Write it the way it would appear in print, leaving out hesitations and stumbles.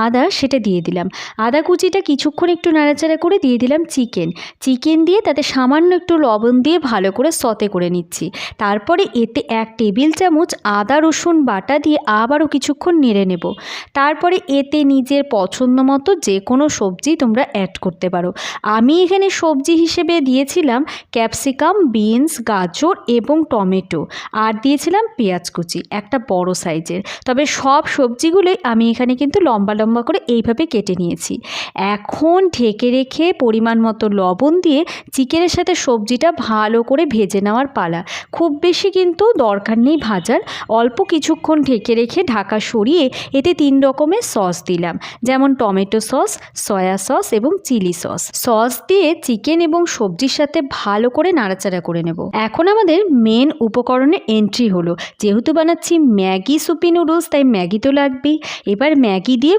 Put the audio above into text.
আদা সেটা দিয়ে দিলাম। আদা কুচিটা কিছুক্ষণ একটু নাড়াচাড়া করে দিয়ে দিলাম চিকেন দিয়ে তাতে সামান্য একটু লবণ দিয়ে ভালো করে সতে করে নিচ্ছি। তারপরে এতে 1 টেবিল চামচ আদা রসুন বাটা দিয়ে আবারও কিছুক্ষণ নেড়ে নেব। তারপরে এতে নিজের পছন্দ মতো যে কোনো সবজি তোমরা অ্যাড করতে পারো। আমি এখানে সবজি হিসেবে দিয়েছিলাম ক্যাপসিকাম, বিনস, গাজর এবং টমেটো, আর দিয়েছিলাম পেঁয়াজ কুচি একটা বড় সাইজের। তবে সব সবজিগুলোই আমি এখানে কিন্তু লম্বা লম্বা করে এইভাবে কেটে নিয়েছি। এখন ঢেকে রেখে পরিমাণ মতো লবণ দিয়ে চিকেনের সাথে সবজিটা ভালো করে ভেজে নেওয়ার পালা। খুব বেশি কিন্তু দরকার নেই ভাজার, অল্প কিছুক্ষণ ঢেকে রেখে ঢাকা সরিয়ে এতে 3 রকমের সস দিলাম, যেমন টমেটো সস, সয়া সস এবং চিলি সস দিয়ে চিকেন এবং সবজির সাথে ভালো করে নাড়াচাড়া করে নেব। এখন আমাদের মেন উপকরণে এন্ট্রি হলো। যেহেতু বানাচ্ছি ম্যাগি সুপি নুডলস, তাই ম্যাগি তো লাগবেই। এবার ম্যাগি দিয়ে